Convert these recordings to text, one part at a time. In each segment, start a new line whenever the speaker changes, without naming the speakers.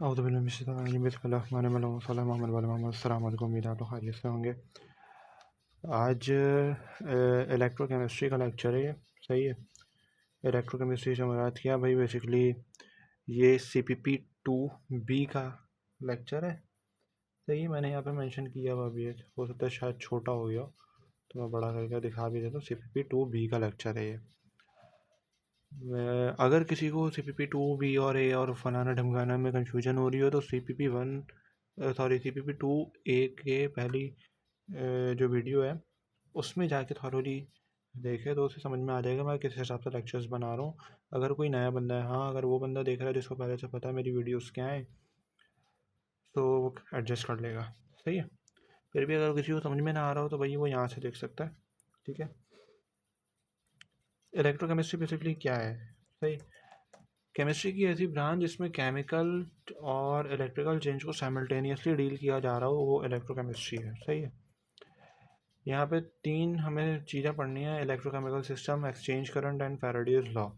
उम्मीद आप लोग खैरियत से होंगे। आज इलेक्ट्रोकेमिस्ट्री का लेक्चर है, सही है। इलेक्ट्रोकेमिस्ट्री से मुराद क्या भाई, बेसिकली ये CPP 2B का लेक्चर है, सही है। मैंने यहाँ पे मेंशन किया हुआ भी है, हो सकता है शायद छोटा हो गया तो मैं बड़ा करके दिखा भी देता हूँ। CPP 2B का लेक्चर है ये। अगर किसी को CPP 2B और A और फलाना ढमकाना में कंफ्यूजन हो रही हो तो CPP 2A के पहली जो वीडियो है उसमें जाके थॉरोली देखे तो उसे समझ में आ जाएगा मैं किस हिसाब से लेक्चर्स बना रहा हूँ। अगर कोई नया बंदा है, हाँ अगर वो बंदा देख रहा है जिसको पहले से पता है मेरी वीडियोस क्या हैं, तो वो एडजस्ट कर लेगा, सही है। फिर भी अगर किसी को समझ में ना आ रहा हो तो भाई वो यहाँ से देख सकता है, ठीक है। इलेक्ट्रोकेमिस्ट्री बेसिकली क्या है, सही। केमिस्ट्री की ऐसी ब्रांच जिसमें केमिकल और इलेक्ट्रिकल चेंज को साइमल्टेनियसली डील किया जा रहा हो, वो इलेक्ट्रोकेमिस्ट्री है, सही है। यहाँ पे 3 हमें चीज़ें पढ़नी है: electrochemical system, exchange current and Faraday's law.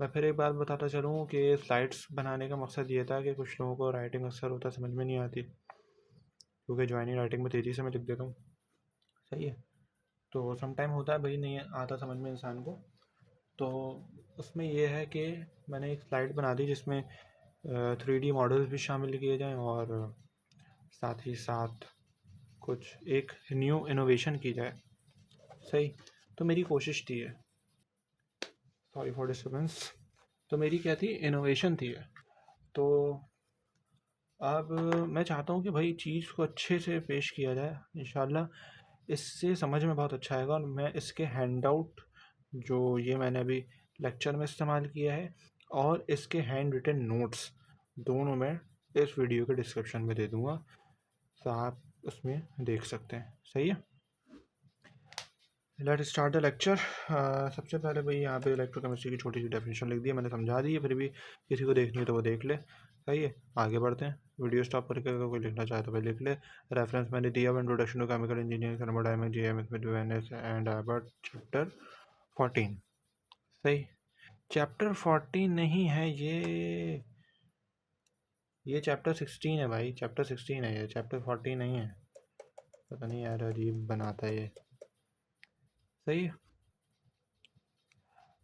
मैं फिर एक बात बताता चलूँ कि स्लाइड्स बनाने का मकसद ये था कि कुछ लोगों को राइटिंग अक्सर होता समझ में नहीं आती, क्योंकि ज्वाइनिंग राइटिंग में तेज़ी से मैं लिख देता हूँ, सही है। तो सम टाइम होता है भाई नहीं आता समझ में इंसान को, तो उसमें यह है कि मैंने एक स्लाइड बना दी जिसमें 3D मॉडल्स भी शामिल किए जाएँ और साथ ही साथ कुछ एक न्यू इनोवेशन की जाए, सही। तो मेरी कोशिश थी, सॉरी फॉर डिस्टर्बेंस, तो मेरी क्या थी, इनोवेशन थी। तो अब मैं चाहता हूँ कि भाई चीज़ को अच्छे से पेश किया जाए, इंशाल्लाह इससे समझ में बहुत अच्छा आएगा। और मैं इसके हैंडआउट जो ये मैंने अभी लेक्चर में इस्तेमाल किया है और इसके हैंड रिटन नोट्स दोनों मैं इस वीडियो के डिस्क्रिप्शन में दे दूँगा, तो आप उसमें देख सकते हैं, सही है। Let start the lecture. सबसे पहले भाई यहाँ पे इलेक्ट्रोकेमिस्ट्री की छोटी सी डेफिनेशन लिख दी है, मैंने समझा दी है, फिर भी किसी को देखनी है तो वो देख ले, सही है। आगे बढ़ते हैं, वीडियो स्टॉप करके अगर कोई लिखना चाहे तो भाई लिख ले। रेफरेंस मैंने दिया हुआ introduction to chemical engineering, thermodynamics, GMS में एनएस एंड अबाउट चैप्टर 14, सही। चैप्टर 14 नहीं है ये चैप्टर 16 है भाई, चैप्टर 16 है ये, चैप्टर 14 नहीं है। पता नहीं यार, अजीब बनाता है ये, सही है।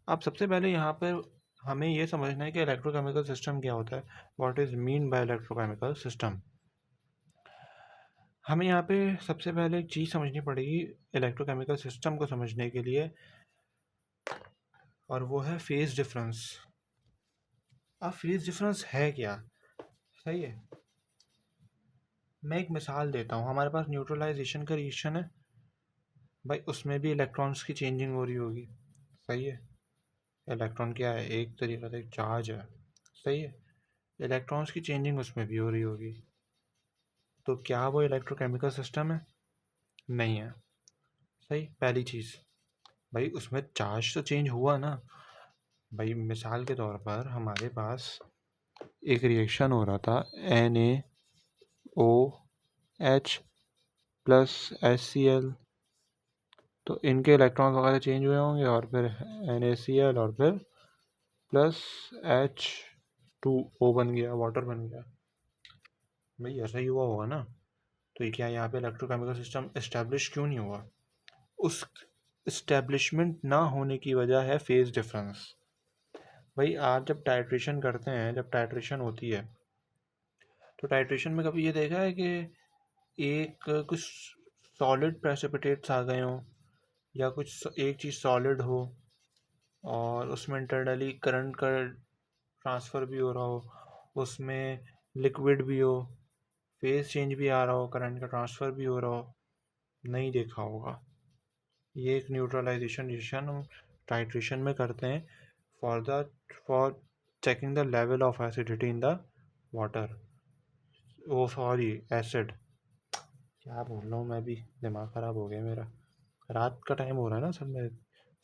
अब सबसे पहले यहाँ पर हमें ये समझना है कि इलेक्ट्रोकेमिकल सिस्टम क्या होता है, what is mean by electrochemical system. हमें यहाँ पे सबसे पहले एक चीज़ समझनी पड़ेगी इलेक्ट्रोकेमिकल सिस्टम को समझने के लिए, और वो है फेज डिफरेंस। अब फेज डिफरेंस है क्या, सही है। मैं एक मिसाल देता हूँ, हमारे पास न्यूट्रलाइजेशन का रिएक्शन है भाई, उसमें भी इलेक्ट्रॉन्स की चेंजिंग हो रही होगी, सही है। इलेक्ट्रॉन क्या है, एक तरीका से एक चार्ज है, सही है। इलेक्ट्रॉन्स की चेंजिंग उसमें भी हो रही होगी, तो क्या वो इलेक्ट्रोकेमिकल सिस्टम है? नहीं है, सही। पहली चीज़ भाई उसमें चार्ज तो चेंज हुआ ना भाई। मिसाल के तौर पर हमारे पास एक रिएक्शन हो रहा था NaOH प्लस HCl, तो इनके इलेक्ट्रॉन वगैरह चेंज हुए होंगे और फिर NaCl और फिर प्लस H2O बन गया, वाटर बन गया भाई, ऐसा ही हुआ होगा ना। तो ये क्या यहाँ पे इलेक्ट्रोकेमिकल सिस्टम इस्टेब्लिश क्यों नहीं हुआ? उस इस्टेब्लिशमेंट ना होने की वजह है फेज डिफरेंस। भाई आप जब टाइट्रेशन करते हैं, जब टाइट्रेशन होती है, तो टाइट्रेशन में कभी ये देखा है कि एक कुछ सॉलिड प्रेसिपिटेट्स आ गए हों, या कुछ एक चीज़ सॉलिड हो और उसमें इंटरनली करंट का ट्रांसफ़र भी हो रहा हो, उसमें लिक्विड भी हो, फेज चेंज भी आ रहा हो, करंट का ट्रांसफ़र भी हो रहा हो? नहीं देखा होगा। ये एक न्यूट्रलाइजेशन रिएक्शन हम टाइट्रेशन में करते हैं for checking the level of acidity in the water, वो सॉरी एसिड, क्या बोल रहा हूँ मैं भी, दिमाग ख़राब हो गया मेरा। रात का टाइम हो रहा है ना, सब में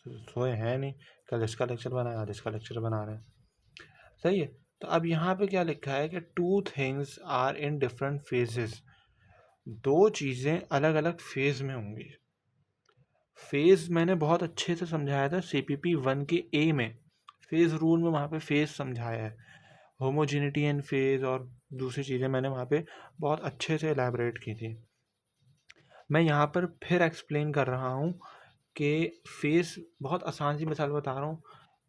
सोए हैं नहीं, कल इसका लेक्चर बनाया, आज इसका लेक्चर बना रहे हैं, सही है। तो अब यहाँ पे क्या लिखा है कि two things are in different phases, दो चीज़ें अलग अलग फेज में होंगी। फेज मैंने बहुत अच्छे से समझाया था CPP 1 के A में, फेज रूल में वहाँ पे फेज समझाया है। होमोजेनिटी एंड फेज़ और दूसरी चीज़ें मैंने वहाँ पे बहुत अच्छे से एलैबोरेट की थी। मैं यहाँ पर फिर एक्सप्लेन कर रहा हूँ कि फेज़ बहुत आसान सी मिसाल बता रहा हूँ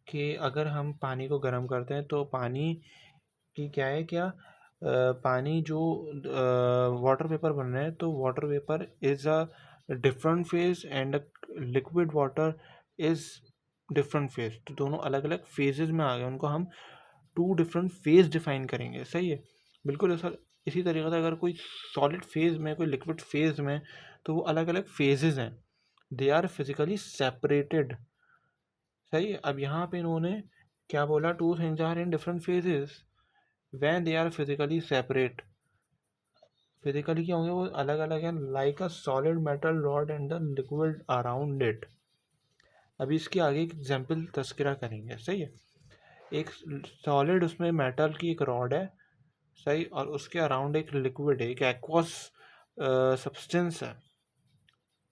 कि अगर हम पानी को गर्म करते हैं तो पानी की क्या है, पानी जो वाटर वेपर बन रहे हैं, तो water vapour is a different phase and liquid water is different phase. तो दोनों अलग अलग फेजेस में आ गए, उनको हम टू डिफरेंट फेज डिफाइन करेंगे। सही है, बिल्कुल ऐसा इसी तरीके से अगर कोई सॉलिड फेज में, कोई लिक्विड फेज में, तो वो अलग अलग फेजेस हैं, दे आर फिजिकली सेपरेटेड। सही है। अब यहाँ पे इन्होंने क्या बोला, two things are in different phases when they are physically separate। Physically क्या होंगे, वो अलग अलग है, like a solid metal rod and the liquid around it. अभी इसके आगे एक एग्जाम्पल तस्करा करेंगे। सही है, एक सॉलिड, उसमें मेटल की एक रॉड है, सही, और उसके अराउंड एक लिक्विड है, एक एक्वस सब्सटेंस है।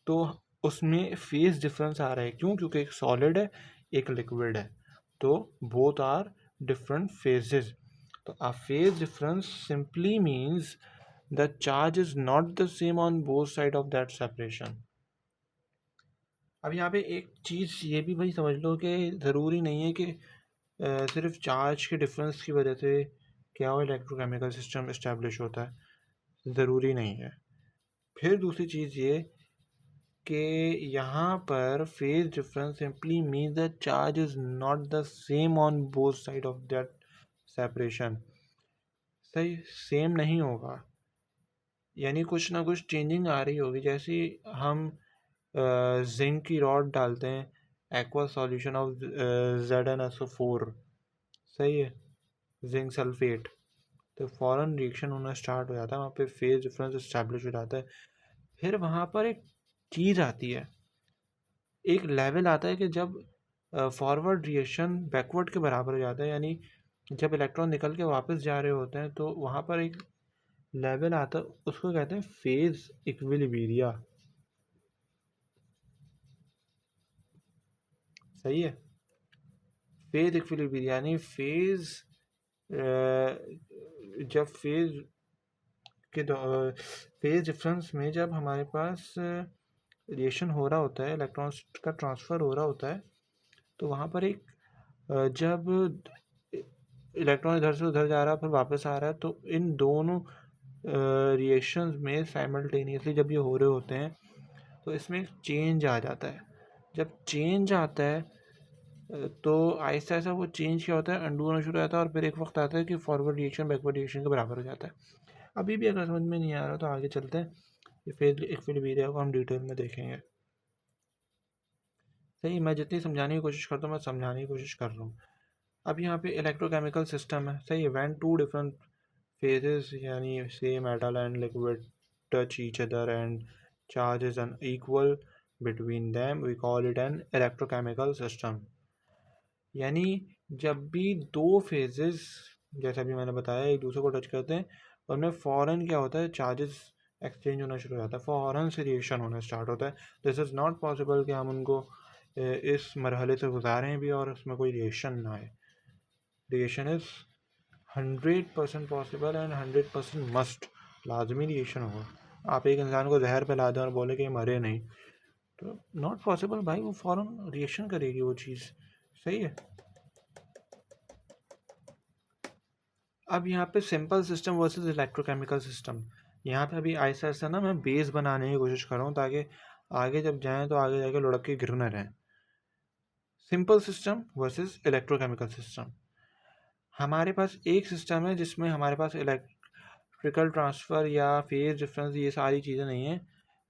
तो उसमें फेज डिफरेंस आ रहा है, क्यों? क्योंकि एक सॉलिड है, एक लिक्विड है, तो बोथ आर डिफरेंट फेजेस। तो a phase difference simply means the charge is not the same on both sides of that separation। अब यहाँ पे एक चीज़ ये भी भाई समझ लो कि ज़रूरी नहीं है कि सिर्फ चार्ज के डिफरेंस की वजह से क्या हो, इलेक्ट्रोकेमिकल सिस्टम इस्टेब्लिश होता है, ज़रूरी नहीं है। फिर दूसरी चीज़ ये कि यहाँ पर phase difference simply means the charge is not the same on both side of that separation. सही, सेम नहीं होगा, यानी कुछ ना कुछ चेंजिंग आ रही होगी। जैसे हम जिंक की रॉड डालते हैं एक्वा सॉल्यूशन ऑफ ZnSO4, सही है, जिंक सल्फेट, तो फॉरन रिएक्शन होना स्टार्ट हो जाता है, वहाँ पे फेज डिफरेंस इस्टेब्लिश हो जाता है। फिर वहाँ पर एक चीज़ आती है, एक लेवल आता है कि जब फॉरवर्ड रिएक्शन बैकवर्ड के बराबर हो जाता है, यानी जब इलेक्ट्रॉन निकल के वापस जा रहे होते हैं, तो वहाँ पर एक लेवल आता है, उसको कहते हैं फेज इक्विलिब्रिया। सही है, फेज इक्विलिब्रिया यानी फेज, जब फेज डिफरेंस में जब हमारे पास रिएक्शन हो रहा होता है, इलेक्ट्रॉन्स का ट्रांसफ़र हो रहा होता है, तो वहाँ पर एक जब इलेक्ट्रॉन इधर से उधर जा रहा है फिर वापस आ रहा है, तो इन दोनों रिएक्शंस में साइमल्टेनियसली जब ये हो रहे होते हैं, तो इसमें चेंज आ जाता है। जब चेंज आता है तो आहिस्ता आहिस्ता वो चेंज क्या होता है, अंडू होना शुरू हो जाता है, और फिर एक वक्त आता है कि फॉरवर्ड रिएक्शन बैकवर्ड रिएक्शन के बराबर हो जाता है। अभी भी अगर समझ में नहीं आ रहा तो आगे चलते हैं, ये फेज इक्विलिब्रिया को हम डिटेल में देखेंगे। सही, मैं जितनी समझाने की कोशिश करता हूँ, मैं समझाने की कोशिश कर रहा हूँ। अब यहाँ पे इलेक्ट्रोकेमिकल सिस्टम है, सही है, व्हेन टू डिफरेंट फेजेस यानी से metal and liquid touch each other and charge is unequal between them, we call it an electrochemical system. यानी जब भी दो फेजेस, जैसा भी मैंने बताया, एक दूसरे को टच करते हैं, उनमें फ़ौरन क्या होता है, चार्जेस एक्सचेंज होना शुरू हो जाता है, फ़ौरन से रिएक्शन होना स्टार्ट होता है। दिस इज़ नॉट पॉसिबल कि हम उनको इस मरहले से गुजारें भी और उसमें कोई रिएक्शन ना आए। Reaction is 100% possible and 100% must, लाजमी रिएक्शन होगा। आप एक इंसान को जहर पिला दें और बोले कि मरे नहीं, तो नॉट पॉसिबल भाई, वो फ़ौरन रिएक्शन करेगी वो चीज़। सही है। अब यहाँ पे simple system versus electrochemical system, यहाँ पे अभी आहिस्ता आहिस्ता ना मैं बेस बनाने की कोशिश कर रहा हूँ, ताकि आगे जब जाएँ तो आगे जाके लुढ़क के गिर न रहें। Simple system versus electrochemical system. हमारे पास एक सिस्टम है जिसमें हमारे पास इलेक्ट्रिकल ट्रांसफ़र या फेज डिफरेंस ये सारी चीज़ें नहीं हैं।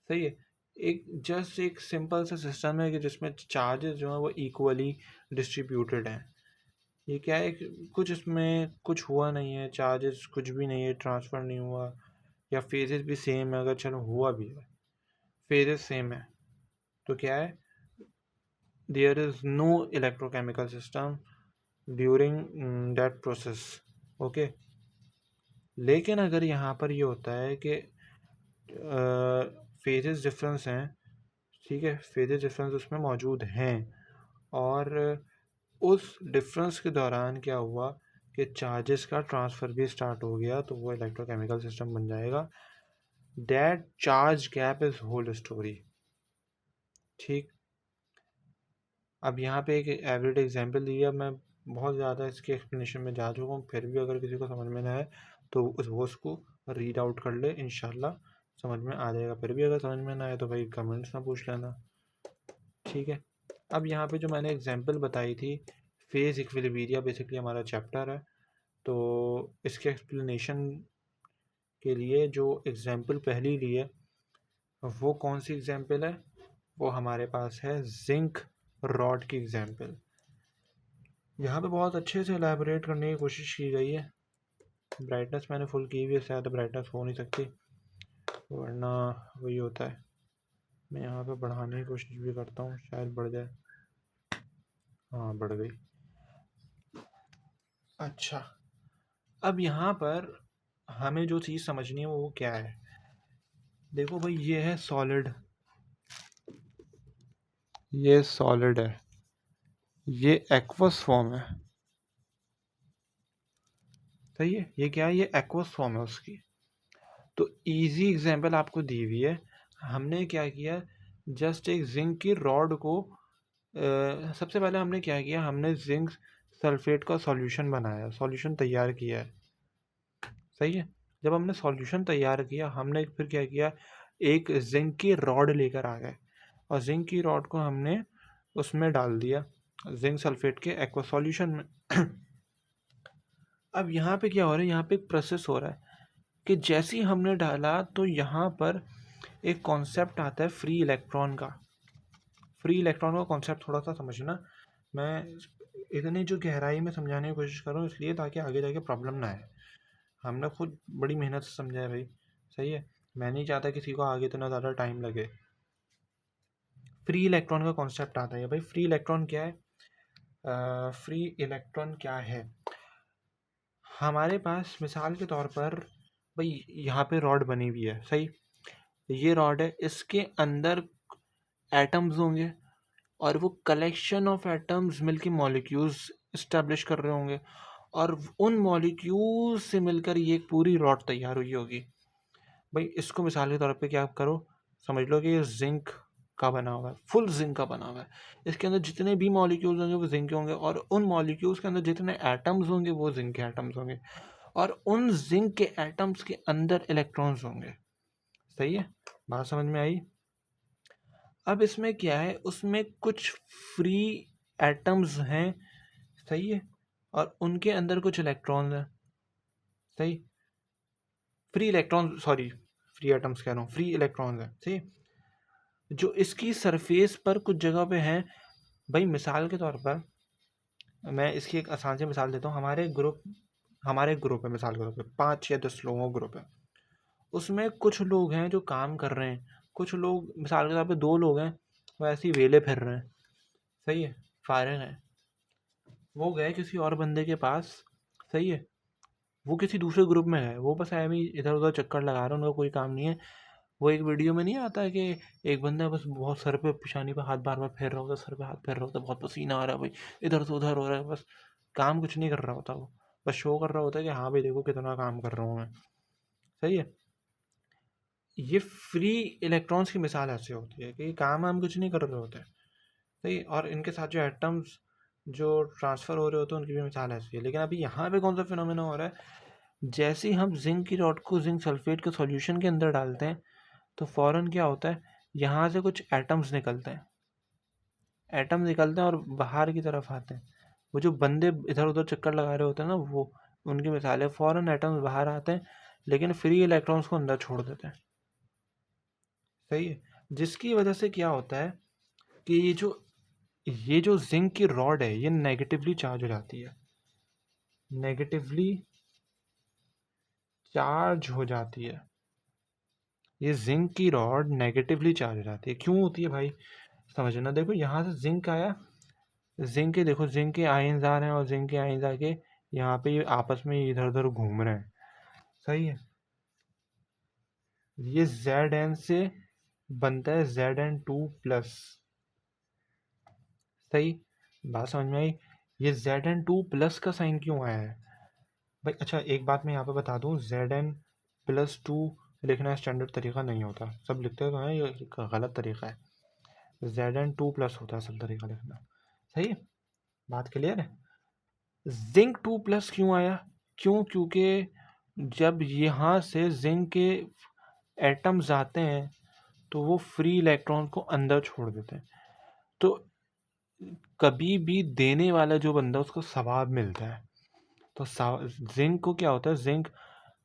सही है, एक जस्ट एक सिंपल सा सिस्टम है कि जिसमें चार्जेस जो हैं वो इक्वली डिस्ट्रीब्यूटेड हैं। ये क्या है, कुछ इसमें कुछ हुआ नहीं है, चार्जेस कुछ भी नहीं है, ट्रांसफ़र नहीं हुआ, या फेजेस भी सेम है, अगर चलो हुआ भी है, फेजेस सेम है, तो क्या है, there is no electrochemical system during that process. Okay, लेकिन अगर यहाँ पर ये होता है कि फेजेस डिफरेंस हैं, ठीक है, फेजेस डिफरेंस उसमें मौजूद हैं, और उस डिफरेंस के दौरान क्या हुआ कि चार्जेस का ट्रांसफ़र भी स्टार्ट हो गया, तो वो इलेक्ट्रोकेमिकल सिस्टम बन जाएगा। That charge gap is whole story. ठीक, अब यहाँ पे एक एवरीडे एग्जांपल दिया। मैं बहुत ज़्यादा इसके एक्सप्लेनेशन में जा चुका हूँ, फिर भी अगर किसी को समझ में ना आए तो वो उसको रीड आउट कर ले, इंशाल्लाह समझ में आ जाएगा। फिर भी अगर समझ में ना आए तो भाई कमेंट्स में पूछ लेना। ठीक है, अब यहाँ पे जो मैंने एग्जांपल बताई थी, फेज़ इक्विलिब्रियम बेसिकली हमारा चैप्टर है, तो इसके एक्सप्लेनेशन के लिए जो एग्जांपल पहली ली है वो कौन सी एग्जांपल है? वो हमारे पास है जिंक रॉड की एग्जांपल। यहाँ पे बहुत अच्छे से एलैबोरेट करने की कोशिश की गई है। ब्राइटनेस मैंने फुल की हुई है, शायद ब्राइटनेस हो नहीं सकती, वरना वही होता है। मैं यहाँ पे बढ़ाने की कोशिश भी करता हूँ, शायद बढ़ जाए। हाँ, बढ़ गई। अच्छा, अब यहाँ पर हमें जो चीज़ समझनी है वो क्या है? देखो भाई, ये है सॉलिड, ये सॉलिड है, ये एक्वस फॉर्म है। सही है, ये क्या है? ये एक्वस फॉर्म है उसकी। तो इजी एग्जांपल आपको दी हुई है। हमने क्या किया, जस्ट एक जिंक की रॉड को सबसे पहले हमने क्या किया, हमने जिंक सल्फेट का सॉल्यूशन बनाया, सॉल्यूशन तैयार किया है। सही है, जब हमने सॉल्यूशन तैयार किया, हमने फिर क्या किया, एक जिंक की रॉड लेकर आ गए और जिंक की रॉड को हमने उसमें डाल दिया, जिंक सल्फेट के एक्वा सॉल्यूशन में। अब यहाँ पे क्या हो रहा है, यहाँ पे एक प्रोसेस हो रहा है कि जैसे ही हमने डाला तो यहाँ पर एक कॉन्सेप्ट आता है फ्री इलेक्ट्रॉन का। फ्री इलेक्ट्रॉन का कॉन्सेप्ट थोड़ा सा समझना, मैं इतनी जो गहराई में समझाने की कोशिश कर रहा हूँ इसलिए ताकि आगे जाके प्रॉब्लम ना आए। हमने खुद बड़ी मेहनत से समझा है भाई। सही है, मैं नहीं चाहता किसी को आगे इतना ज़्यादा टाइम लगे। फ्री इलेक्ट्रॉन का कॉन्सेप्ट आता है भाई। फ्री इलेक्ट्रॉन क्या है? फ्री इलेक्ट्रॉन क्या है? हमारे पास मिसाल के तौर पर भाई यहाँ पे रॉड बनी हुई है, सही, ये रॉड है, इसके अंदर एटम्स होंगे और वो कलेक्शन ऑफ एटम्स मिलके मॉलिक्यूल्स इस्टेब्लिश कर रहे होंगे और उन मॉलिक्यूल्स से मिलकर ये एक पूरी रॉड तैयार हुई होगी। भाई इसको मिसाल के तौर पे क्या करो, समझ लो कि ये जिंक का बना हुआ है, फुल जिंक का बना हुआ है। इसके अंदर जितने भी मॉलिक्यूल्स होंगे वो जिंक के होंगे और उन मॉलिक्यूल्स के अंदर जितने एटम्स होंगे वो जिंक के एटम्स होंगे और उन जिंक के एटम्स के अंदर इलेक्ट्रॉन्स होंगे। सही है, बात समझ में आई? अब इसमें क्या है, उसमें कुछ फ्री एटम्स हैं, सही है, और उनके अंदर कुछ इलेक्ट्रॉन्स हैं। सही, free electron, sorry free atoms कह रहा हूँ, फ्री इलेक्ट्रॉन्स हैं। सही, जो इसकी सरफेस पर कुछ जगह पे हैं। भाई मिसाल के तौर पर मैं इसकी एक आसान सी मिसाल देता हूँ। हमारे ग्रुप है, मिसाल के तौर पर 5 या 10 लोगों का ग्रुप है। उसमें कुछ लोग हैं जो काम कर रहे हैं, कुछ लोग मिसाल के तौर पे 2 लोग हैं वो ऐसे ही वेले फिर रहे हैं। सही है, फारिग है। वो गए किसी और बंदे के पास, सही है, वो किसी दूसरे ग्रुप में है, वो बस ऐਵੇਂ ही इधर उधर चक्कर लगा रहे हैं, उनका कोई काम नहीं है। वो एक वीडियो में नहीं आता है कि एक बंदा बस बहुत सर पे पेशानी पे हाथ बार बार फेर रहा होता है, सर पे हाथ फेर रहा होता है, बहुत पसीना आ रहा है भाई, इधर से उधर हो रहा है, बस काम कुछ नहीं कर रहा होता, वो बस शो कर रहा होता है कि हाँ भाई देखो कितना काम कर रहा हूँ मैं। सही है, ये फ्री इलेक्ट्रॉन्स की मिसाल ऐसे होती है कि काम हम कुछ नहीं कर रहे होते। सही, और इनके साथ जो एटम्स जो ट्रांसफ़र हो रहे होते हैं उनकी भी मिसाल ऐसी है। लेकिन अभी यहाँ पे कौन सा फिनोमेना हो रहा है, जैसे ही हम जिंक की रॉड को जिंक सल्फेट के सॉल्यूशन के अंदर डालते हैं तो फ़ौरन क्या होता है, यहाँ से कुछ एटम्स निकलते हैं, एटम निकलते हैं और बाहर की तरफ आते हैं। वो जो बंदे इधर उधर चक्कर लगा रहे होते हैं ना, वो उनकी मिसाल है। फ़ौरन एटम्स बाहर आते हैं लेकिन फ्री इलेक्ट्रॉन्स को अंदर छोड़ देते हैं। सही है, जिसकी वजह से क्या होता है कि ये जो जिंक की रॉड है ये नेगेटिवली चार्ज हो जाती है, नेगेटिवली चार्ज हो जाती है। ये जिंक की रॉड नेगेटिवली चार्ज हो जाती है। क्यों होती है भाई, समझना। देखो यहाँ से जिंक आया, जिंक के देखो जिंक के आयन्स आ रहे हैं और जिंक के आयन्स आके यहाँ पे ये आपस में इधर उधर घूम रहे हैं। सही है, ये Zn से बनता है Zn2+। सही, बात समझ में आई? ये Zn2+ का साइन क्यों आया है? भाई अच्छा एक बात मैं यहाँ पे बता दूँ, Zn+2 लिखना स्टैंडर्ड तरीका नहीं होता, सब लिखते तो हैं, ये गलत तरीका है। Zn2+ होता है असल तरीका लिखना। सही है, बात क्लियर है। जिंक 2+ क्यों आया? क्योंकि जब यहाँ से जिंक के एटम्स आते हैं तो वो फ्री इलेक्ट्रॉन को अंदर छोड़ देते हैं, तो कभी भी देने वाला जो बंदा उसको सवाब मिलता है। तो जिंक को क्या होता है, जिंक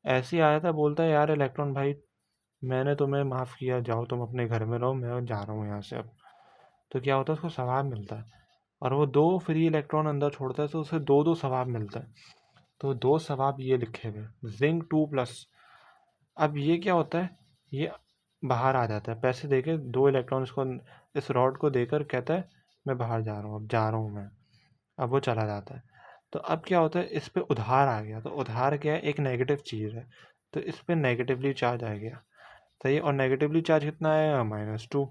ऐसे ही आया था, बोलता है यार इलेक्ट्रॉन भाई मैंने तुम्हें माफ़ किया, जाओ तुम अपने घर में रहो, मैं जा रहा हूँ यहाँ से अब। तो क्या होता है, उसको सवाब मिलता है, और वो 2 फ्री इलेक्ट्रॉन अंदर छोड़ता है, तो उसे 2 सवाब मिलता है। तो 2 सवाब ये लिखे हुए, जिंक 2+। अब ये क्या होता है, ये बाहर आ जाता है, पैसे देके 2 इलेक्ट्रॉन इसको, इस रॉड को देकर कहता है मैं बाहर जा रहा हूँ, अब जा रहा हूँ मैं। अब वो चला जाता है। तो अब क्या होता है, इस पे उधार आ गया, तो उधार क्या है, एक नेगेटिव चीज़ है, तो इस पे नेगेटिवली चार्ज आ गया। सही है, और नेगेटिवली चार्ज कितना आया, -2।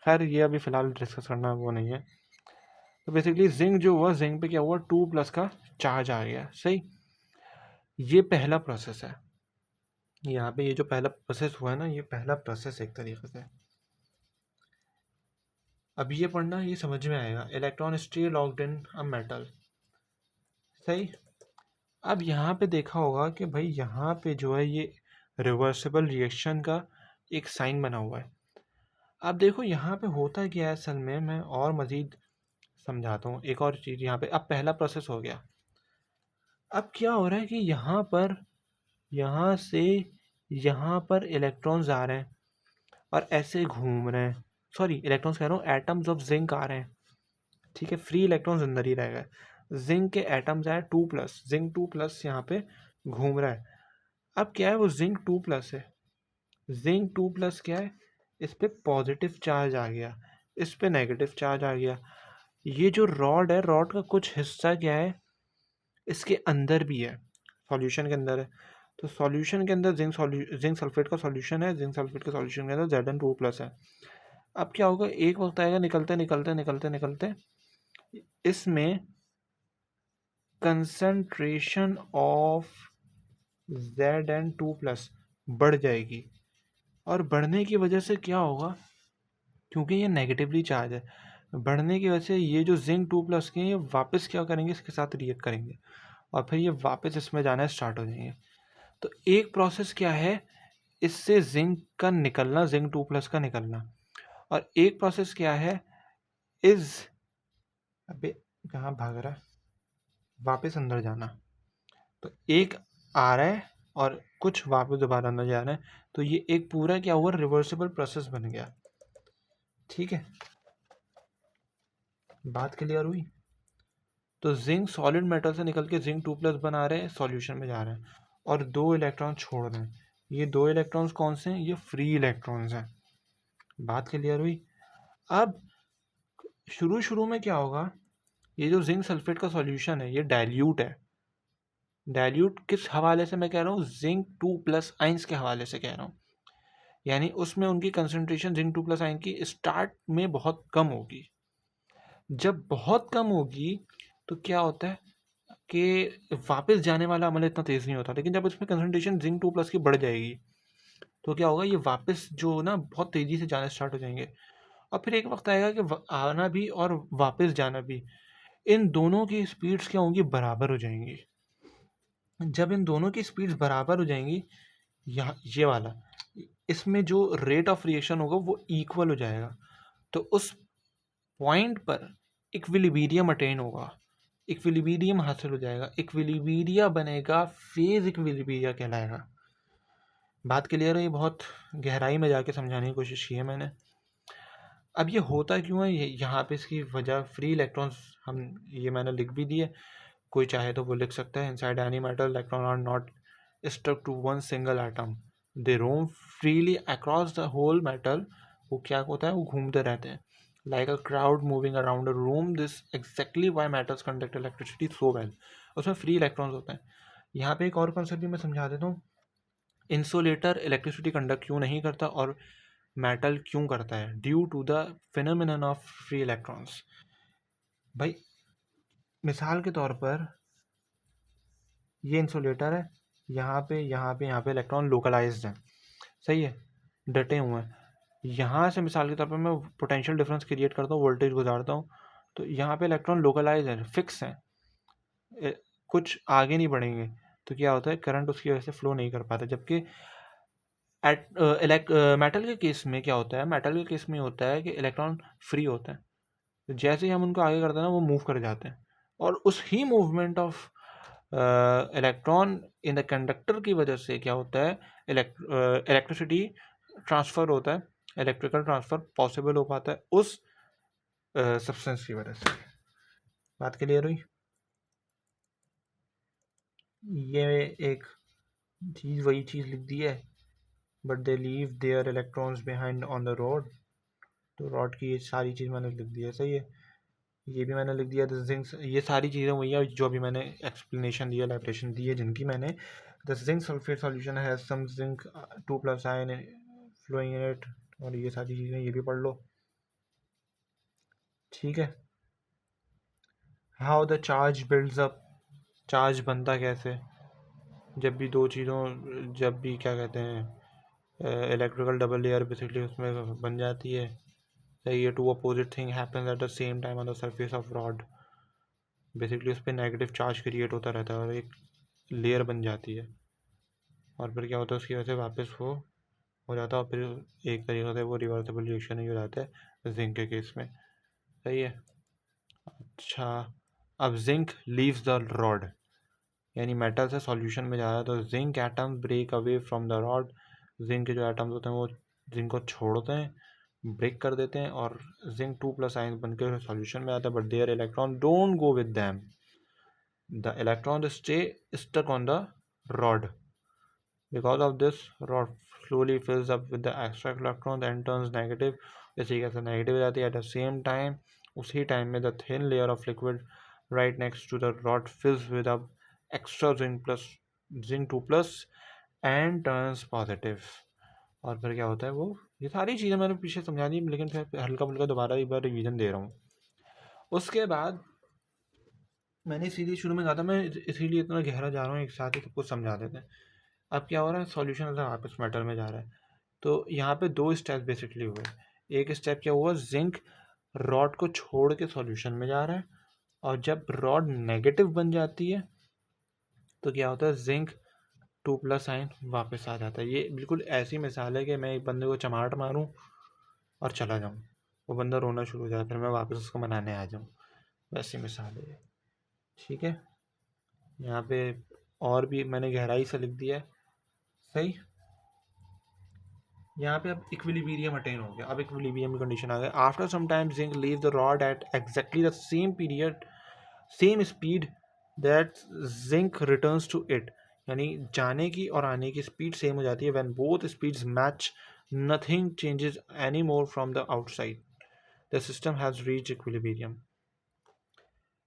खैर ये अभी फ़िलहाल डिस्कस करना वो नहीं है। तो बेसिकली जिंक जो हुआ, जिंक पे क्या हुआ, 2+ का चार्ज आ गया। सही, ये पहला प्रोसेस है। यहाँ पे ये जो पहला प्रोसेस हुआ है ना, ये पहला प्रोसेस एक तरीके से। अब ये पढ़ना, ये समझ में आएगा, electron stay locked in a metal. सही। अब यहाँ पे देखा होगा कि भाई यहाँ पे जो है ये रिवर्सिबल रिएक्शन का एक साइन बना हुआ है। अब देखो यहाँ पे होता क्या है असल में, मैं और मज़ीद समझाता हूँ। एक और चीज़ यहाँ पे, अब पहला प्रोसेस हो गया। अब क्या हो रहा है कि यहाँ से यहाँ पर इलेक्ट्रॉन्स आ रहे हैं और ऐसे घूम रहे हैं, सॉरी इलेक्ट्रॉन्स कह रहा हूँ, एटम्स ऑफ जिंक आ रहे हैं। ठीक है, फ्री इलेक्ट्रॉन्स अंदर ही रह गए। जिंक के एटम्स आए 2+, जिंक 2+ यहाँ पे घूम रहा है। अब क्या है, वो जिंक 2+ है, जिंक 2+ क्या है, इस पे पॉजिटिव चार्ज आ गया, इस पे नेगेटिव चार्ज आ गया। ये जो रॉड है, रॉड का कुछ हिस्सा क्या है, इसके अंदर भी है, सॉल्यूशन के अंदर है। तो सॉल्यूशन के अंदर जिंक सल्फेट का सॉल्यूशन है, जिंक सल्फेट के सॉल्यूशन के अंदर Zn2+ है। अब क्या होगा, एक वक्त आएगा, निकलते निकलते निकलते निकलते इसमें कंसंट्रेशन ऑफ Zn2+ बढ़ जाएगी, और बढ़ने की वजह से क्या होगा, क्योंकि ये नेगेटिवली चार्ज है, बढ़ने की वजह से ये जो जिंक 2+ के हैं, ये वापस क्या करेंगे, इसके साथ रिएक्ट करेंगे, और फिर ये वापस इसमें जाना स्टार्ट हो जाएंगे। तो एक प्रोसेस क्या है, इससे जिंक का निकलना, जिंक 2+ का निकलना, और एक प्रोसेस क्या है, इस अबे कहाँ भाग रहा है, वापस अंदर जाना। तो एक आ रहा है और कुछ वापस दोबारा अंदर जा रहे हैं, तो ये एक पूरा क्या हुआ, रिवर्सिबल प्रोसेस बन गया। ठीक है, बात क्लियर हुई। तो जिंक सॉलिड मेटल से निकल के जिंक 2+ बना रहे हैं, सॉल्यूशन में जा रहे हैं, और 2 इलेक्ट्रॉन छोड़ रहे हैं। ये 2 इलेक्ट्रॉन्स कौन से हैं, ये फ्री इलेक्ट्रॉन्स हैं। बात क्लियर हुई। अब शुरू शुरू में क्या होगा, ये जो जिंक सल्फेट का सॉल्यूशन है, ये डाइल्यूट है। डाइल्यूट किस हवाले से मैं कह रहा हूँ, जिंक 2+ आइंस के हवाले से कह रहा हूँ। यानी उसमें उनकी कंसंट्रेशन जिंक 2+ आयन की स्टार्ट में बहुत कम होगी। जब बहुत कम होगी तो क्या होता है कि वापस जाने वाला अमल इतना तेज़ नहीं होता, लेकिन जब इसमें कंसंट्रेशन जिंक 2+ की बढ़ जाएगी तो क्या होगा, ये वापस जो ना बहुत तेज़ी से जाना स्टार्ट हो जाएंगे, और फिर एक वक्त आएगा कि आना भी और वापस जाना भी, इन दोनों की स्पीड्स क्या होंगी, बराबर हो जाएंगी। जब इन दोनों की स्पीड्स बराबर हो जाएंगी, यहाँ ये वाला, इसमें जो रेट ऑफ रिएक्शन होगा वो इक्वल हो जाएगा, तो उस पॉइंट पर इक्विलिब्रियम अटेन होगा, इक्विलिब्रियम हासिल हो जाएगा, इक्विलिब्रिया बनेगा, फेज इक्विलिब्रिया कहलाएगा। बात क्लियर है, ये बहुत गहराई में जाके समझाने की कोशिश की है मैंने। अब ये होता क्यों है, यहाँ पे इसकी वजह फ्री इलेक्ट्रॉन्स, हम ये मैंने लिख भी दिए, कोई चाहे तो वो लिख सकता है। Inside any metal electron are not stuck to one single atom, they roam freely across the whole metal. वो क्या होता है, वो घूमते रहते हैं, like a crowd moving around a room, this exactly why metals conduct electricity so well. उसमें free electrons होते हैं। यहाँ पे एक और कॉन्सेप्ट भी मैं समझा देता हूँ, इंसुलेटर इलेक्ट्रिसिटी कंडक्ट क्यों नहीं करता और मेटल क्यों करता है, due to the phenomenon of free electrons. भाई मिसाल के तौर पर ये इंसुलेटर है, यहाँ पे इलेक्ट्रॉन लोकलाइज्ड है, सही है, डटे हुए हैं। यहाँ से मिसाल के तौर पे मैं पोटेंशियल डिफरेंस क्रिएट करता हूँ, वोल्टेज गुजारता हूँ, तो यहाँ पे इलेक्ट्रॉन लोकलाइज है, फिक्स है, कुछ आगे नहीं बढ़ेंगे, तो क्या होता है, करंट उसकी वजह से फ्लो नहीं कर पाता। जबकि मेटल के केस में क्या होता है, मेटल के केस में होता है कि इलेक्ट्रॉन फ्री होते हैं, तो जैसे ही हम उनको आगे करते हैं ना, वो मूव कर जाते हैं, और उस ही movement of electron in the conductor की वजह से क्या होता है, इलेक्ट्रिसिटी ट्रांसफ़र होता है, इलेक्ट्रिकल ट्रांसफ़र पॉसिबल हो पाता है उस सब्सटेंस की वजह से। बात क्लियर हुई? ये एक चीज़, वही चीज़ लिख दी है, but they leave their electrons behind on the rod. तो रॉड की ये सारी चीज़ मैंने लिख दी है, सही है, ये भी मैंने लिख दिया। द जिंक, ये सारी चीज़ें वही है जो अभी मैंने एक्सप्लेनेशन दिया, एलैबोरेशन दी है जिनकी मैंने। The zinc sulphate solution has some zinc 2+ ion flowing in it, और ये सारी चीज़ें ये भी पढ़ लो, ठीक है। How the charge builds up, charge बनता कैसे, जब भी दो चीज़ों, जब भी क्या कहते हैं इलेक्ट्रिकल डबल लेयर बेसिकली उसमें बन जाती है, सही है, two opposite thing happens at the same time on the surface of rod, basically उस पर नेगेटिव चार्ज क्रिएट होता रहता है और एक लेयर बन जाती है, और फिर क्या होता है, उसकी वजह से वापस वो हो जाता है, और फिर एक तरीके से वो रिवर्सेबल रिएक्शन ही हो जाता है जिंक के केस में, सही है। अच्छा, अब जिंक लीव्स द रॉड, यानी मेटल से सॉल्यूशन में जा रहा है, तो zinc atoms break away from the rod, zinc के जो एटम्स होते हैं वो जिंक को छोड़ते हैं, ब्रेक कर देते हैं, और जिंक 2+ आयन बनकर सॉल्यूशन में आता है, but there electron don't go with them, the electrons stay stuck on the rod. Because of this, rod slowly fills up with the extra electrons and turns negative. इसी कैसे negative हो जाती है। At the same time, उसी time में the thin layer of liquid right next to the rod fills with a extra zinc 2+ and turns positive. और फिर क्या होता है, वो ये सारी चीज़ें मैंने पीछे समझा दी, लेकिन फिर हल्का फुल्का दोबारा एक बार रिवीजन दे रहा हूँ। उसके बाद मैंने सीधी शुरू में कहा था, मैं इसीलिए इतना गहरा जा रहा हूँ, एक साथ ही सब कुछ समझा देते हैं। अब क्या हो रहा है, सॉल्यूशन वापस मेटल में जा रहा है, तो यहाँ पे दो स्टेप बेसिकली हुए। एक स्टेप क्या हुआ, जिंक रॉड को छोड़ के सॉल्यूशन में जा रहा है, और जब रॉड नेगेटिव बन जाती है तो क्या होता है, जिंक 2+ आयन वापस आ जाता है। ये बिल्कुल ऐसी मिसाल है कि मैं एक बंदे को चमाट मारूं और चला जाऊं, वो बंदा रोना शुरू हो जाए, फिर मैं वापस उसको मनाने आ जाऊं, वैसी मिसाल है ये, ठीक है। यहाँ पे और भी मैंने गहराई से लिख दिया है, सही। यहाँ पे अब इक्विलिब्रियम अटेन हो गया, अब इक्विलिब्रियम की कंडीशन आ गया। After some time zinc leave the rod at exactly the same period, same speed that zinc returns to it, यानी जाने की और आने की स्पीड सेम हो जाती है। When both speeds match, nothing changes any more from the outside, the system has reach equilibrium.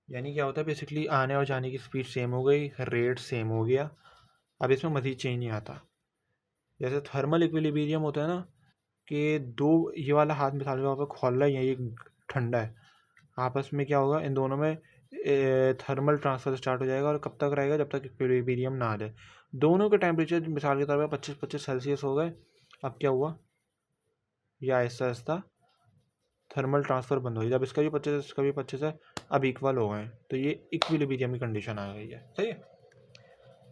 यानी क्या होता है, बेसिकली आने और जाने की स्पीड सेम हो गई, रेट सेम हो गया, अब इसमें मज़ीद चेंज नहीं आता। जैसे थर्मल इक्विलिब्रियम होता है ना, कि दो, ये वाला हाथ मिसाल के तौर पर खोल रहा है, ये ठंडा है, आपस में क्या होगा, इन दोनों में थर्मल ट्रांसफर स्टार्ट हो जाएगा, और कब तक रहेगा, जब तक इक्विलिब्रियम ना आ जाए। दोनों के टेम्परेचर मिसाल के तौर पर 25-25 सेल्सियस हो गए, अब क्या हुआ, या आहिस्ता आहिस्ता थर्मल ट्रांसफ़र बंद हो गया, जब इसका भी 25 इसका भी 25 है, अब इक्वल हो गए, तो ये इक्विलिब्रियम की कंडीशन आ गई है, सही है।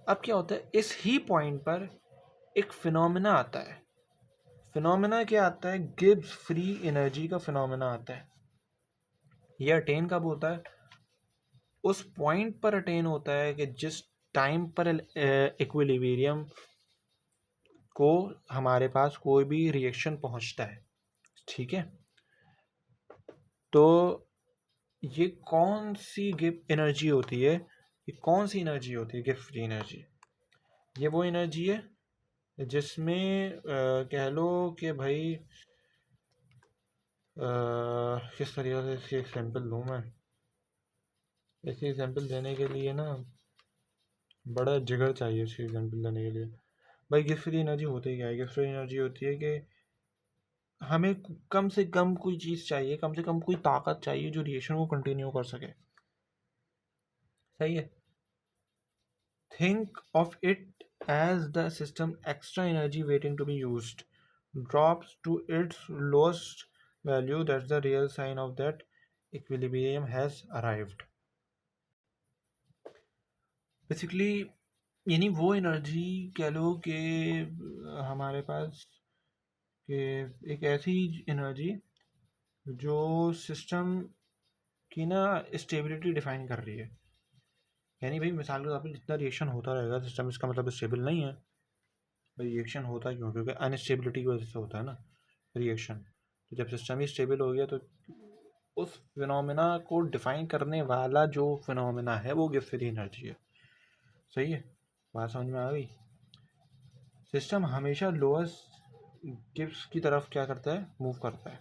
अब क्या होता है, इस ही पॉइंट पर एक फिनोमेना आता है। फिनोमेना क्या आता है, गिब्स फ्री एनर्जी का फिनोमेना आता है। ये अटेन कब होता है, उस पॉइंट पर अटेन होता है कि जिस टाइम पर इक्विलिब्रियम को हमारे पास कोई भी रिएक्शन पहुंचता है, ठीक है। तो ये कौन सी गिव एनर्जी होती है, ये कौन सी एनर्जी होती है, गिव फ्री एनर्जी। ये वो एनर्जी है जिसमें कह लो कि भाई किस तरीके से इसकी एग्जाम्पल दूँ मैं, इसकी एग्जाम्पल देने के लिए ना बड़ा जिगर चाहिए इसकी एग्जाम्पल देने के लिए। भाई गिफ्ट फ्री एनर्जी होती क्या है, गिफ्ट फ्री एनर्जी होती है कि हमें कम से कम कोई चीज़ चाहिए, कम से कम कोई ताकत चाहिए जो रिएक्शन को कंटिन्यू कर सके, सही है। Think of it as the system extra energy waiting to be used drops to its lowest value. That's the real sign of that equilibrium has arrived. Basically यानी वो एनर्जी कह लो कि हमारे पास कि एक ऐसी एनर्जी जो सिस्टम की ना स्टेबिलिटी डिफाइन कर रही है। यानी भाई मिसाल के तौर पर जितना रिएक्शन होता रहेगा सिस्टम, इसका मतलब स्टेबल नहीं है। भाई रिएक्शन होता क्यों? क्योंकि अनस्टेबिलिटी की वजह से होता है ना रिएक्शन। तो जब सिस्टम ही स्टेबल हो गया तो उस फिनोमेना को डिफाइन करने वाला जो फिनोमेना है वो गिब्स फ्री एनर्जी है। सही है, बात समझ में आ गई? सिस्टम हमेशा लोअर गिब्स की तरफ क्या करता है? मूव करता है।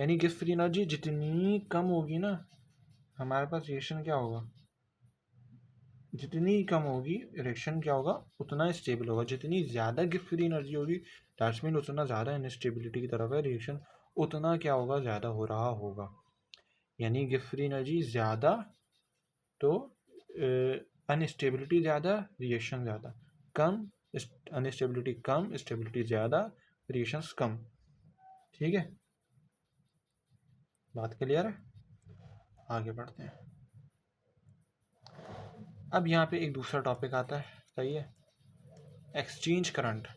यानी गिब्स फ्री एनर्जी जितनी कम होगी ना, हमारे पास रिएक्शन क्या होगा? जितनी कम होगी रिएक्शन क्या होगा? उतना स्टेबल होगा। जितनी ज़्यादा गिब्स फ्री एनर्जी होगी दैट्स मीन उतना ज़्यादा इनस्टेबिलिटी की तरफ है रिएक्शन, उतना क्या होगा? ज़्यादा हो रहा होगा। यानी गिब्स फ्री एनर्जी ज़्यादा तो अनस्टेबिलिटी ज़्यादा, रिएक्शन ज़्यादा। कम अनस्टेबिलिटी कम, स्टेबिलिटी ज़्यादा, रिएक्शंस कम। ठीक है, बात क्लियर है? आगे बढ़ते हैं। अब यहाँ पे एक दूसरा टॉपिक आता है। सही है, एक्सचेंज करंट।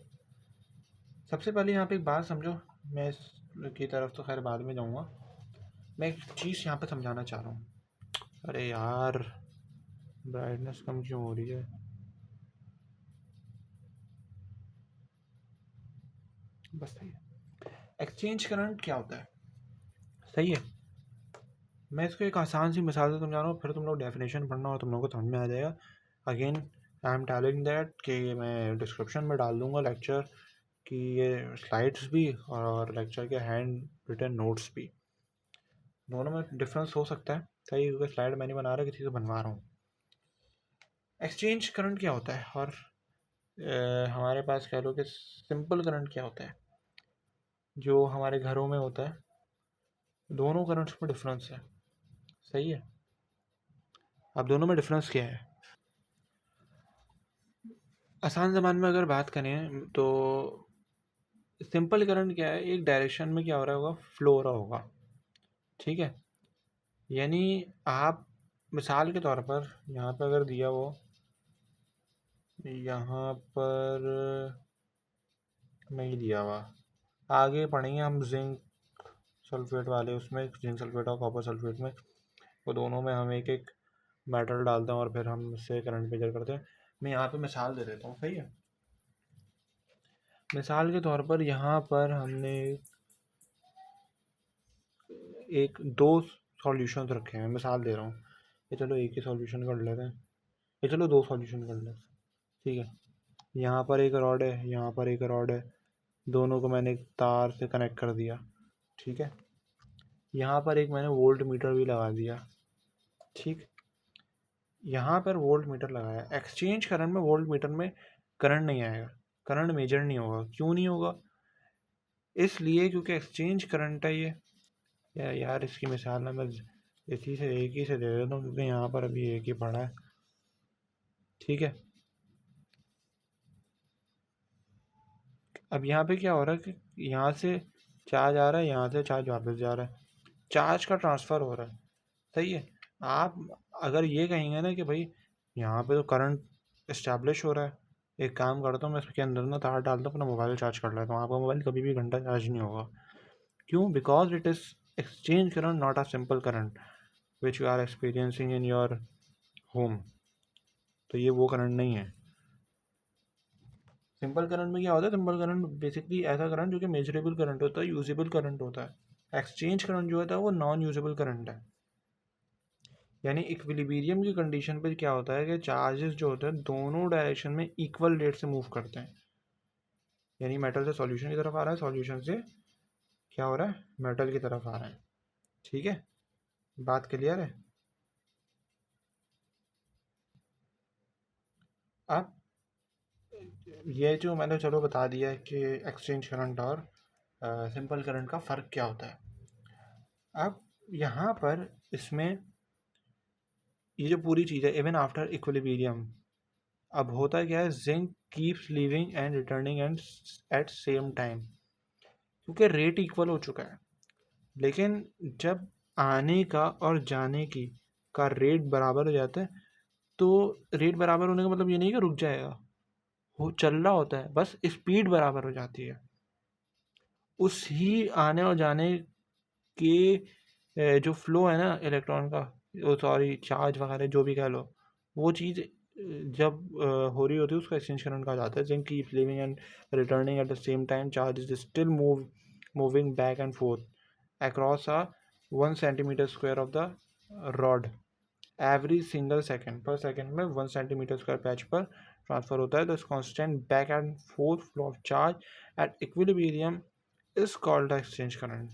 सबसे पहले यहाँ पे एक बात समझो, मैं इसकी तरफ तो खैर बाद में जाऊँगा। मैं एक चीज़ यहाँ पे समझाना चाह रहा हूँ। अरे यार, ब्राइटनेस कम क्यों हो रही है? बस सही है। एक्सचेंज करंट क्या होता है? सही है, मैं इसको एक आसान सी मिसाल से समझा रहा हूँ, फिर तुम लोग डेफिनेशन पढ़ना और तुम लोग को समझ में आ जाएगा। Again I am telling that कि मैं डिस्क्रिप्शन में डाल दूँगा लेक्चर की ये स्लाइड्स भी और लेक्चर के हैंड रिटन नोट्स भी। दोनों में डिफरेंस हो सकता है, सही, क्योंकि स्लाइड मैं नहीं बना रहा, किसी से बनवा रहा हूँ। एक्सचेंज करंट क्या होता है और हमारे पास कह लो कि सिंपल करंट क्या होता है जो हमारे घरों में होता है। दोनों करंट्स में डिफरेंस है। सही है, अब दोनों में डिफरेंस क्या है? आसान ज़बान में अगर बात करें तो सिंपल करंट क्या है? एक डायरेक्शन में क्या हो रहा होगा? फ्लो हो रहा होगा। ठीक है, यानी आप मिसाल के तौर पर यहाँ पर अगर दिया वो यहाँ पर नहीं दिया हुआ, आगे पढ़ेंगे हम जिंक सल्फेट वाले, उसमें जिंक सल्फेट और कॉपर सल्फेट में, वो दोनों में हम एक एक मेटल डालते हैं और फिर हम उससे करंट मेजर करते हैं। मैं यहाँ पे मिसाल दे देता हूँ। सही है, मिसाल के तौर पर यहाँ पर हमने एक दो सॉल्यूशन रखे हैं। मिसाल दे रहा हूँ, ये चलो एक ही सॉल्यूशन कर लेते हैं, ये चलो दो सॉल्यूशन कर लेते हैं। ठीक है, यहाँ पर एक रॉड है, यहाँ पर एक रॉड है, दोनों को मैंने एक तार से कनेक्ट कर दिया। ठीक है, यहाँ पर एक मैंने वोल्ट मीटर भी लगा दिया। ठीक, यहाँ पर वोल्ट मीटर लगाया। एक्सचेंज करंट में वोल्ट मीटर में करंट नहीं आएगा, करंट मेजर नहीं होगा। क्यों नहीं होगा? इसलिए क्योंकि एक्सचेंज करंट है ये। यार इसकी मिसाल ना मैं इसी से एक ही से दे देता हूँ क्योंकि यहाँ पर अभी एक ही पड़ा है। ठीक है, अब यहाँ पे क्या हो रहा है कि यहाँ से चार्ज आ रहा है, यहाँ से चार्ज वापस जा रहा है, चार्ज का ट्रांसफ़र हो रहा है। सही है, आप अगर ये कहेंगे ना कि भाई यहाँ पे तो करंट इस्टेब्लिश हो रहा है, एक काम करता हूँ मैं इसके अंदर ना तार डालता हूँ, अपना मोबाइल चार्ज कर लेता हूँ, आपका मोबाइल कभी भी घंटा चार्ज नहीं होगा। क्यों? Because it is exchange current, not a simple current which you are experiencing in your home. तो ये वो करंट नहीं है। सिंपल करंट में क्या होता है? सिंपल करंट बेसिकली ऐसा करंट जो कि मेजरेबल करंट होता है, यूजेबल करंट होता है। एक्सचेंज करंट जो होता है वो नॉन यूजेबल करंट है। यानी इक्विलिब्रियम की कंडीशन पर क्या होता है कि चार्जेस जो होते हैं दोनों डायरेक्शन में इक्वल रेट से मूव करते हैं। यानी मेटल से सॉल्यूशन की तरफ आ रहा है, सॉल्यूशन से क्या हो रहा है? मेटल की तरफ आ रहा है। ठीक है, बात क्लियर है? अब ये जो मैंने चलो बता दिया है कि एक्सचेंज करंट और सिंपल करंट का फ़र्क क्या होता है। अब यहाँ पर इसमें ये जो पूरी चीज़ है, इवन आफ्टर इक्विलिब्रियम अब होता क्या है, zinc keeps leaving and returning and at same time, क्योंकि रेट इक्वल हो चुका है। लेकिन जब आने का और जाने की का रेट बराबर हो जाता है, तो रेट बराबर होने का मतलब ये नहीं कि रुक जाएगा, वो चल रहा होता है, बस स्पीड बराबर हो जाती है। उस ही आने और जाने के जो फ्लो है ना इलेक्ट्रॉन का, सॉरी चार्ज वगैरह जो भी कह लो, वो चीज़ जब हो रही होती है उसको एक्सचेंज करंट कहा जाता है। Zinc keeps living and returning eight the same time, charge is still moving back and fourth across a 1 centimeter square of the rod every single second, पर सेकेंड में 1 सेंटीमीटर स्क्वायर पैच पर transfer होता है। This constant back and fourth flow of charge at equilibrium is called exchange current.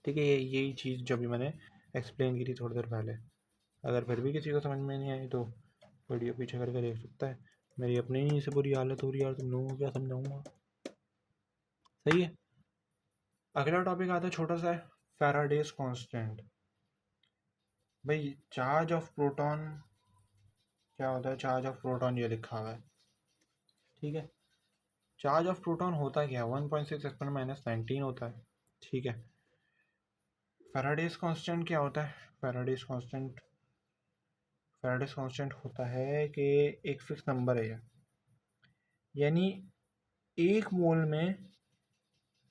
ठीक है, यही चीज़ जो भी मैंने एक्सप्लेन की थी थोड़ी देर पहले। अगर फिर भी किसी को समझ में नहीं आई तो वीडियो पीछे करके देख सकता है। मेरी अपनी ही से बुरी हालत हो रही है यार, तुम लोगों को क्या समझाऊंगा। सही है। अगला टॉपिक आता है छोटा सा, फैराडेज कांस्टेंट। भाई चार्ज ऑफ प्रोटॉन क्या होता है, चार्ज ऑफ प्रोटॉन ये लिखा हुआ है। ठीक है, चार्ज ऑफ प्रोटॉन होता क्या है, 1.6 एक्सपोनेंट माइनस 19 होता है। ठीक है, फैराडेज कांस्टेंट क्या होता है, फैराडेज कांस्टेंट होता है कि एक फिक्स नंबर है, यानी एक मोल में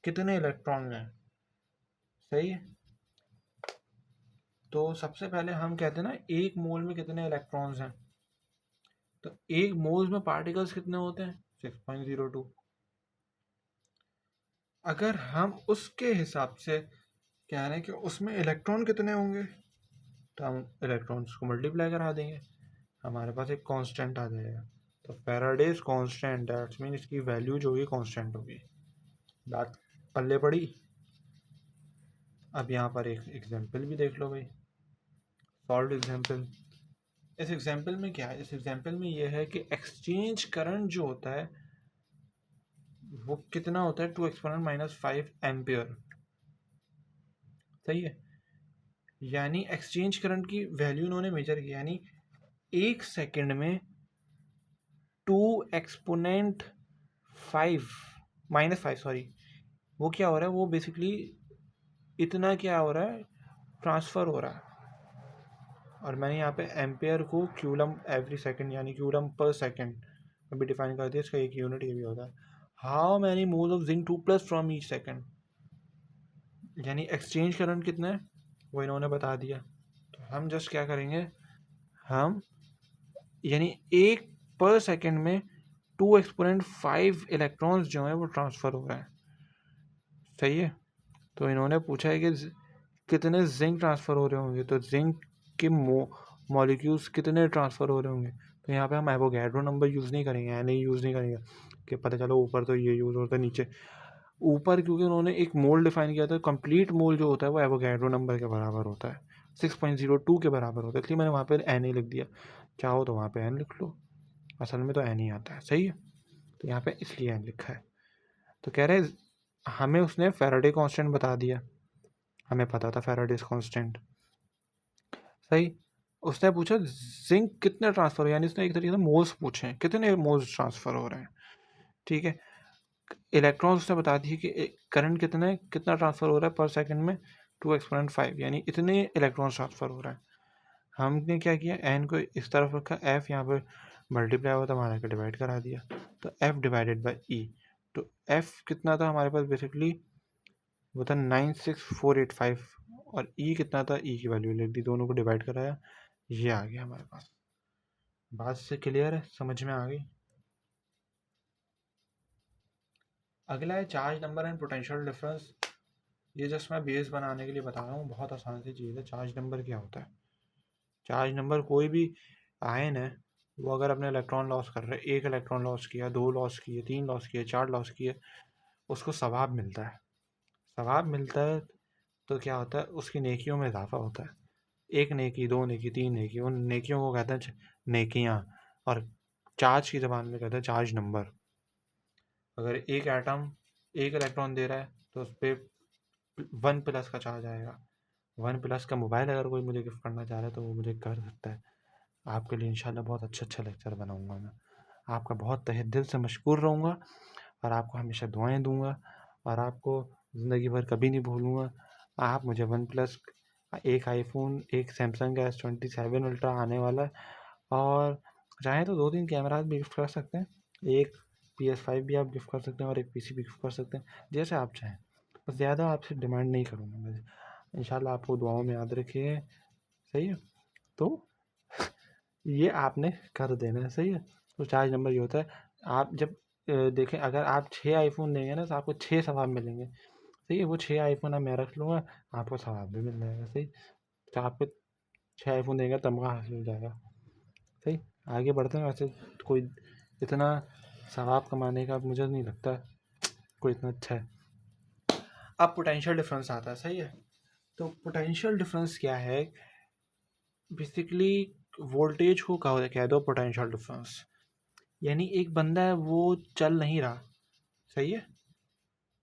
कितने इलेक्ट्रॉन हैं। सही है, तो सबसे पहले हम कहते हैं ना एक मोल में कितने इलेक्ट्रॉन्स हैं, तो एक मोल में पार्टिकल्स कितने होते हैं, 6.02। अगर हम उसके हिसाब से कह रहे हैं कि उसमें इलेक्ट्रॉन कितने होंगे, तो हम इलेक्ट्रॉन्स को मल्टीप्लाई करा देंगे, हमारे पास एक कांस्टेंट आ जाएगा। तो फैराडेज कांस्टेंट दैट्स मीन इसकी वैल्यू जो होगी कांस्टेंट होगी। बात पल्ले पड़ी। अब यहाँ पर एक एग्जांपल भी देख लो भाई, सॉल्व एग्जांपल। इस एग्जांपल में क्या है, इस एग्जांपल में यह है कि एक्सचेंज करंट जो होता है वो कितना होता है, 2 एक्सपोनेंट माइनस 5 एम्पियर। सही है, यानी एक्सचेंज करंट की वैल्यू उन्होंने मेजर किया, यानी एक सेकंड में 2 एक्सपोनेंट 5 माइनस 5, सॉरी, वो क्या हो रहा है, वो बेसिकली इतना क्या हो रहा है, ट्रांसफ़र हो रहा है। और मैंने यहाँ पे एम्पेयर को क्यूलम एवरी सेकंड यानी क्यूलम पर सेकंड अभी डिफाइन कर दिया, इसका एक यूनिट ये भी होता है। How many mole of zinc 2 plus from each second, यानी एक्सचेंज करंट कितना है वो इन्होंने बता दिया। तो हम जस्ट क्या करेंगे, हम यानी एक पर सेकंड में 2 एक्सपोनेंट 5 इलेक्ट्रॉन्स जो हैं वो ट्रांसफ़र हो रहे हैं। सही है, तो इन्होंने पूछा है कि कितने जिंक ट्रांसफ़र हो रहे होंगे, तो जिंक के मॉलिक्यूल्स कितने ट्रांसफ़र हो रहे होंगे। तो यहाँ पे हम एवोगैड्रो नंबर यूज़ नहीं करेंगे, एन यूज़ नहीं करेंगे कि पता चलो ऊपर तो ये यूज़ होता है नीचे ऊपर, क्योंकि उन्होंने एक मोल डिफाइन किया था, कंप्लीट मोल जो होता है वो एवोगैड्रो नंबर के बराबर होता है, 6.02 के बराबर होता है, इसलिए मैंने वहाँ पर एन ही लिख दिया। चाहो तो वहाँ पे एन लिख लो, असल में तो एन ही आता है। सही है, तो यहाँ पे इसलिए एन लिखा है। तो कह रहे हमें उसने फैराडे कांस्टेंट बता दिया, हमें पता था फैराडेज कांस्टेंट। सही, उसने पूछा जिंक कितने ट्रांसफ़र हो, यानी उसने एक तरीके से मोल्स पूछे हैं, कितने मोल्स ट्रांसफ़र हो रहे हैं। ठीक है, इलेक्ट्रॉन्स उसने बता दिए कि करंट कितना ट्रांसफ़र हो रहा है पर सेकंड में, 2 एक्सपोनेंट 5, यानी इतने इलेक्ट्रॉन्स ट्रांसफ़र हो रहे हैं। हमने क्या किया, एन को इस तरफ रखा, एफ यहाँ पर मल्टीप्लाई हुआ था, हमारा का डिवाइड करा दिया, तो एफ डिवाइडेड बाई ई। तो एफ कितना था हमारे पास, बेसिकली वो था 96485, और ई कितना था, ई की वैल्यू लिख दी, दोनों को डिवाइड कराया, ये आ गया हमारे पास। बात से क्लियर है, समझ में आ गई। अगला है charge number and potential difference. ये जस्ट मैं बेस बनाने के लिए बता रहा हूँ, बहुत आसान सी चीज़ है। चार्ज नंबर क्या होता है, चार्ज नंबर कोई भी आयन है वो अगर अपने इलेक्ट्रॉन लॉस कर रहे हैं, एक इलेक्ट्रॉन लॉस किया, 2 लॉस किए, 3 लॉस किए, 4 लॉस किए, उसको सवाब मिलता है। सवाब मिलता है तो क्या होता है, उसकी नेकियों में इजाफा होता है। एक नेकी, 2 नेकी, 3 नेकी, उन नेकियों को कहते हैं नेकियां। और चार्ज की ज़बान में कहते हैं चार्ज नंबर। अगर एक एटम एक इलेक्ट्रॉन दे रहा है तो उस पर 1 प्लस का चार्ज आएगा। 1 प्लस का मोबाइल अगर कोई मुझे गिफ्ट करना चाह रहा है तो वो मुझे कर सकता है। आपके लिए इंशाल्लाह बहुत अच्छा लेक्चर बनाऊंगा मैं। आपका बहुत तहे दिल से मशकूर रहूँगा और आपको हमेशा दुआएँ दूँगा और आपको ज़िंदगी भर कभी नहीं भूलूँगा। आप मुझे वन प्लस, एक आईफ़ोन, एक सैमसंग S27 अल्ट्रा आने वाला है और चाहें तो 2-3 कैमरास भी गिफ्ट कर सकते हैं। एक PS5 भी आप गिफ्ट कर सकते हैं और एक पीसी भी गिफ्ट कर सकते हैं, जैसे आप चाहें। बस ज़्यादा आपसे डिमांड नहीं करूँगा मैं। इंशाल्लाह आपको दुआओं में याद रखिए, सही है? तो ये आपने कर देना है, सही है? तो चार्ज नंबर ये होता है, आप जब देखें अगर आप 6 आईफ़ोन देंगे ना तो आपको 6 सवाब मिलेंगे, सही है? वो 6 आईफ़ोन अब मैं रख लूँगा, आपको सवाब भी मिल जाएगा, सही? तो आपको 6 आईफ़ोन देंगे तमगा हासिल हो जाएगा, सही? आगे बढ़ते हैं। वैसे कोई इतना सवाब कमाने का मुझे नहीं लगता कोई इतना अच्छा है। अब पोटेंशियल डिफरेंस आता है, सही है? तो पोटेंशियल डिफरेंस क्या है? बेसिकली वोल्टेज को कह दो पोटेंशियल डिफरेंस। यानी एक बंदा है वो चल नहीं रहा, सही है?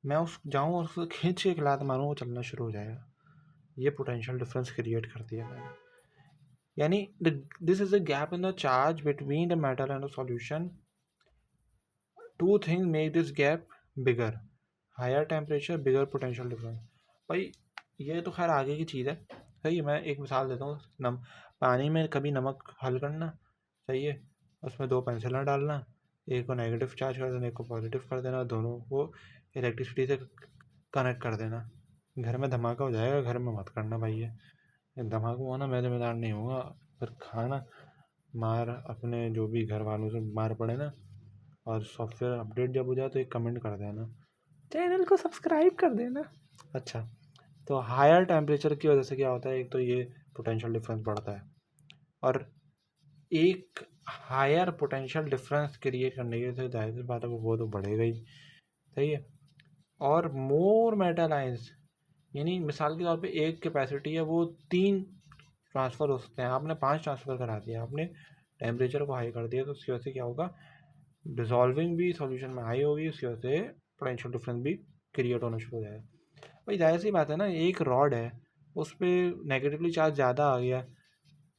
मैं उस जाऊँ और उसको खींच के एक लात मारूँ, वो चलना शुरू हो जाएगा। ये पोटेंशियल डिफरेंस क्रिएट कर दिया मैंने। यानी this is a gap in the charge between the metal and the solution. Two things make this gap bigger, higher temperature, bigger potential difference. भाई ये तो खैर आगे की चीज़ है, सही है? मैं एक मिसाल देता हूँ। पानी में कभी नमक हल करना, सही है? उसमें 2 पेंसिलें डालना, एक को नेगेटिव चार्ज कर देना, एक को पॉजिटिव कर देना, दोनों को इलेक्ट्रिसिटी से कनेक्ट कर देना। घर में धमाका हो जाएगा, घर में मत करना भाई ये। धमाका हुआ ना, मैं ज़िम्मेदार नहीं हूँगा। फिर खाना मार अपने जो भी घर वालों से मार पड़े ना, और सॉफ्टवेयर अपडेट जब हो जाए तो एक कमेंट कर देना, चैनल को सब्सक्राइब कर देना। अच्छा, तो हायर टेम्परेचर की वजह से क्या होता है? एक तो ये पोटेंशियल डिफरेंस बढ़ता है और एक हायर पोटेंशियल डिफरेंस क्रिएट करने की तो जाहिर सी बात है वो तो बढ़ेगा ही, सही है? और मोर मेटल आयंस, यानी मिसाल के तौर पे एक कैपेसिटी है वो 3 ट्रांसफ़र हो सकते हैं, आपने 5 ट्रांसफ़र करा दिया, आपने टेम्परेचर को हाई कर दिया, तो उसकी वजह से क्या होगा? डिसॉल्विंग भी सॉल्यूशन में हाई होगी, उसकी वजह से पोटेंशियल डिफरेंस भी क्रिएट होना शुरू हो जाएगा। भाई जाहिर सी बात है ना, एक रॉड है, उस पर नेगेटिवली चार्ज ज़्यादा आ गया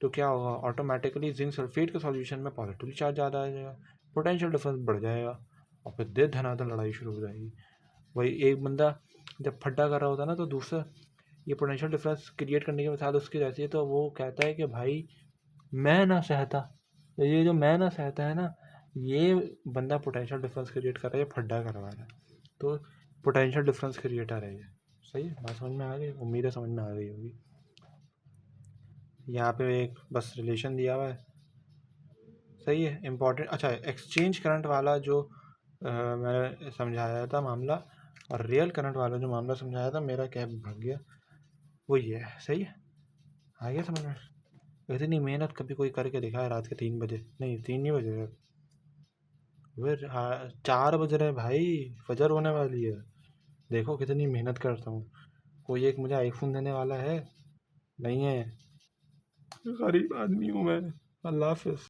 तो क्या होगा? ऑटोमेटिकली जिंक सल्फेट के सॉल्यूशन में पॉजिटिवली चार्ज ज़्यादा आ जाएगा, पोटेंशियल डिफरेंस बढ़ जाएगा और फिर दे धनाधन लड़ाई शुरू हो जाएगी। वही एक बंदा जब फड्डा कर रहा होता है ना, तो दूसरा ये पोटेंशियल डिफरेंस क्रिएट करने की मिसाल उसकी रहती है, तो वो कहता है कि भाई मैं ना सहता। तो ये जो मैं ना सहता है ना, ये बंदा पोटेंशियल डिफरेंस क्रिएट कर रहा है, फड्डा करवा रहा है। तो पोटेंशियल डिफरेंस क्रिएटर है ये, सही है? बात समझ में आ गई? उम्मीद है समझ में आ गई होगी। यहाँ पे एक बस रिलेशन दिया हुआ है, सही है? इम्पोर्टेंट। अच्छा, एक्सचेंज करंट वाला जो मैंने समझाया था मामला, और रियल करंट वाला जो मामला समझाया था, मेरा कैब भाग गया, वो ये है, सही है? आ गया समझ में? इतनी मेहनत कभी कोई करके दिखाए रात के 3 बजे? नहीं, 3 नहीं बजे, फिर 4 बज रहे हैं भाई, फजर होने वाली है। देखो कितनी मेहनत करता हूँ। कोई एक मुझे आईफोन देने वाला है? नहीं है। गरीब आदमी हूँ मैं। अल्लाह हाफिज़।